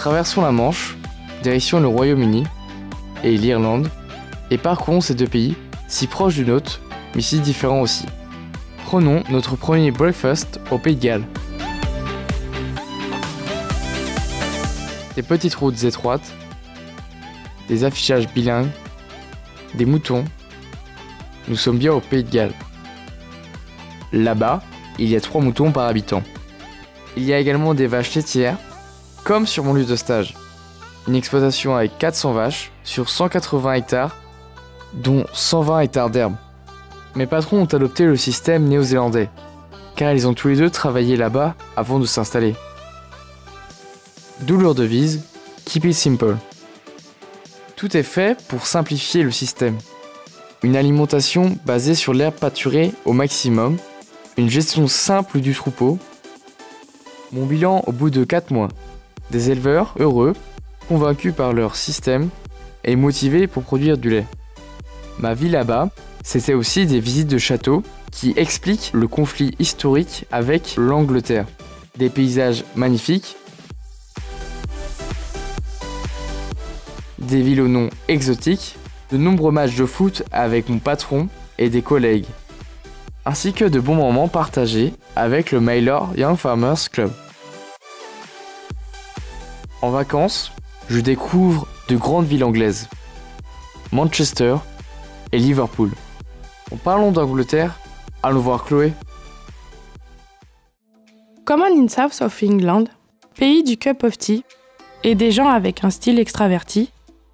Traversons la Manche, direction le Royaume-Uni et l'Irlande, et parcourons ces deux pays, si proches du nôtre, mais si différents aussi. Prenons notre premier breakfast au Pays de Galles. Des petites routes étroites, des affichages bilingues, des moutons. Nous sommes bien au Pays de Galles. Là-bas, il y a 3 moutons par habitant. Il y a également des vaches laitières, comme sur mon lieu de stage. Une exploitation avec 400 vaches sur 180 hectares, dont 120 hectares d'herbe. Mes patrons ont adopté le système néo-zélandais, car ils ont tous les deux travaillé là-bas avant de s'installer. D'où leur devise « Keep it simple ». Tout est fait pour simplifier le système. Une alimentation basée sur l'herbe pâturée au maximum, une gestion simple du troupeau. Mon bilan au bout de 4 mois. Des éleveurs heureux, convaincus par leur système et motivés pour produire du lait. Ma vie là-bas, c'était aussi des visites de châteaux qui expliquent le conflit historique avec l'Angleterre. Des paysages magnifiques, des villes aux noms exotiques, de nombreux matchs de foot avec mon patron et des collègues, ainsi que de bons moments partagés avec le Maylor Young Farmers Club. En vacances, je découvre de grandes villes anglaises, Manchester et Liverpool. En parlant d'Angleterre, allons voir Chloé. Common in South of England, pays du cup of tea et des gens avec un style extraverti,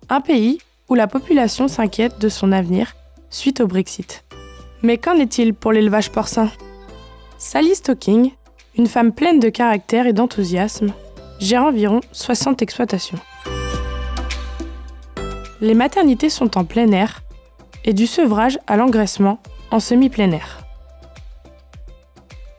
un pays où la population s'inquiète de son avenir suite au Brexit. Mais qu'en est-il pour l'élevage porcin ? Sally Stocking, une femme pleine de caractère et d'enthousiasme, gère environ 60 exploitations. Les maternités sont en plein air et du sevrage à l'engraissement en semi-plein air.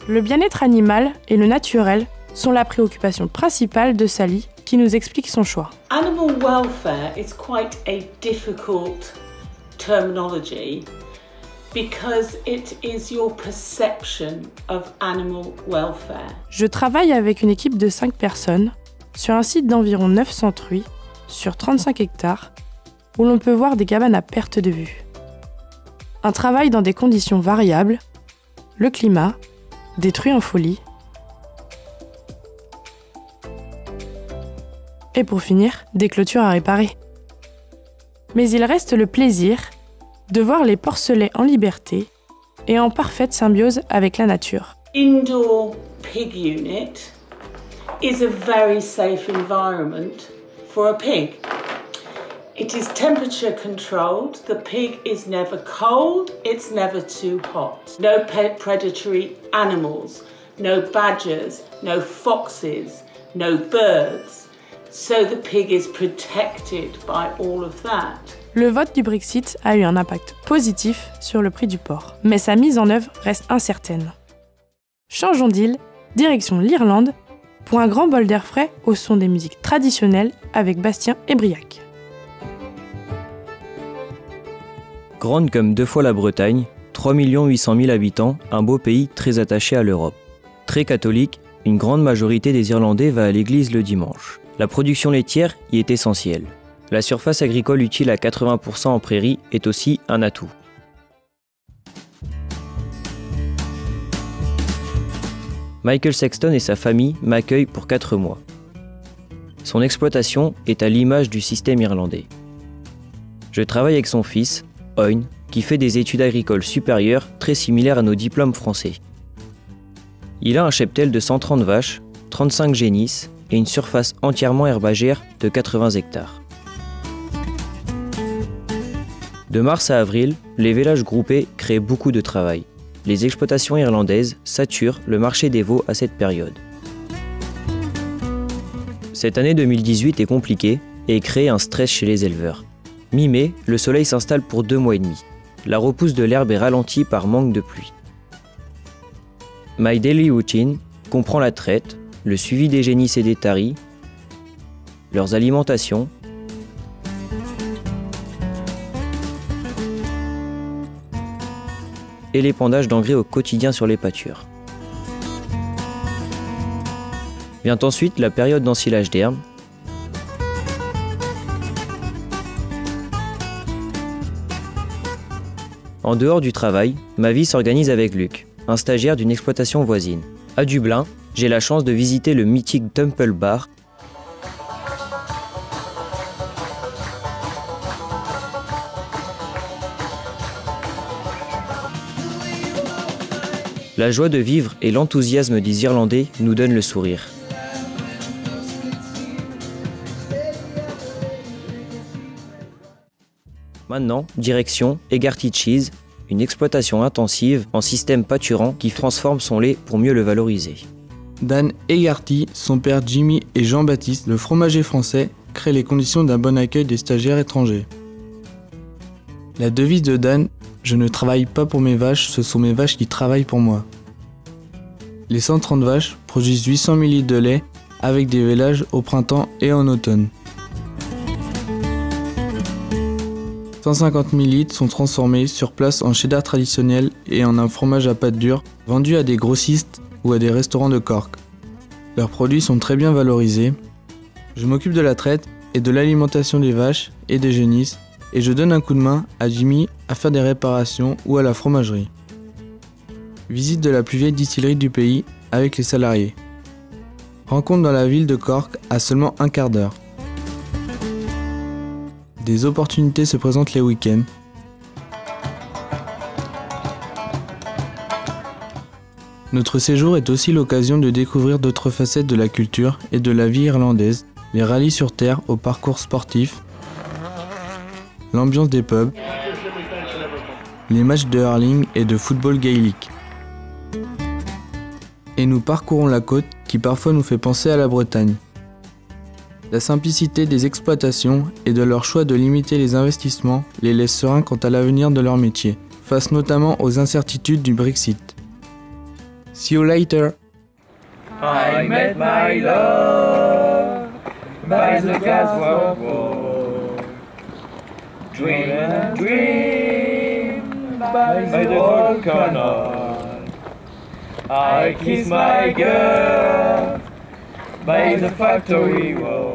Le bien-être animal et le naturel sont la préoccupation principale de Sally, qui nous explique son choix. Animal welfare is quite a difficult terminology because it is your perception of animal welfare. Je travaille avec une équipe de 5 personnes sur un site d'environ 900 truies sur 35 hectares où l'on peut voir des cabanes à perte de vue. Un travail dans des conditions variables, le climat, des truies en folie. Et pour finir, des clôtures à réparer. Mais il reste le plaisir de voir les porcelets en liberté et en parfaite symbiose avec la nature. Indoor pig unit is a very safe environment for a pig. It is temperature controlled. The pig is never cold, it's never too hot. No predatory animals, no badgers, no foxes, no birds. So the pig is protected by all of that. Le vote du Brexit a eu un impact positif sur le prix du porc, mais sa mise en œuvre reste incertaine. Changeons d'île, direction l'Irlande, pour un grand bol d'air frais au son des musiques traditionnelles avec Bastien et Briac. Grande comme 2 fois la Bretagne, 3 800 000 habitants, un beau pays très attaché à l'Europe. Très catholique, une grande majorité des Irlandais va à l'église le dimanche. La production laitière y est essentielle. La surface agricole utile à 80% en prairie est aussi un atout. Michael Sexton et sa famille m'accueillent pour 4 mois. Son exploitation est à l'image du système irlandais. Je travaille avec son fils, Owen, qui fait des études agricoles supérieures très similaires à nos diplômes français. Il a un cheptel de 130 vaches, 35 génisses et une surface entièrement herbagère de 80 hectares. De mars à avril, les vélages groupés créent beaucoup de travail. Les exploitations irlandaises saturent le marché des veaux à cette période. Cette année 2018 est compliquée et crée un stress chez les éleveurs. Mi-mai, le soleil s'installe pour 2 mois et demi. La repousse de l'herbe est ralentie par manque de pluie. My Daily Routine comprend la traite, le suivi des génisses et des taris, leurs alimentations, et l'épandage d'engrais au quotidien sur les pâtures. Vient ensuite la période d'ensilage d'herbe, En dehors du travail, ma vie s'organise avec Luc, un stagiaire d'une exploitation voisine. À Dublin, j'ai la chance de visiter le mythique Temple Bar. La joie de vivre et l'enthousiasme des Irlandais nous donnent le sourire. Maintenant, direction Egarty Cheese, une exploitation intensive en système pâturant qui transforme son lait pour mieux le valoriser. Dan Egarty, son père Jimmy et Jean-Baptiste, le fromager français, créent les conditions d'un bon accueil des stagiaires étrangers. La devise de Dan, « Je ne travaille pas pour mes vaches, ce sont mes vaches qui travaillent pour moi ». Les 130 vaches produisent 800 000 litres de lait avec des vélages au printemps et en automne. 150 000 litres sont transformés sur place en cheddar traditionnel et en un fromage à pâte dure vendu à des grossistes ou à des restaurants de Cork. Leurs produits sont très bien valorisés. Je m'occupe de la traite et de l'alimentation des vaches et des génisses et je donne un coup de main à Jimmy à faire des réparations ou à la fromagerie. Visite de la plus vieille distillerie du pays avec les salariés. Rencontre dans la ville de Cork à seulement un quart d'heure. Des opportunités se présentent les week-ends. Notre séjour est aussi l'occasion de découvrir d'autres facettes de la culture et de la vie irlandaise, les rallyes sur terre au parcours sportif, l'ambiance des pubs, les matchs de hurling et de football gaélique. Et nous parcourons la côte qui parfois nous fait penser à la Bretagne. La simplicité des exploitations et de leur choix de limiter les investissements les laisse sereins quant à l'avenir de leur métier, face notamment aux incertitudes du Brexit. See you later! I met my love by the Glasgow Road. Dream and dream by the old canal. I kiss my girl by the factory wall.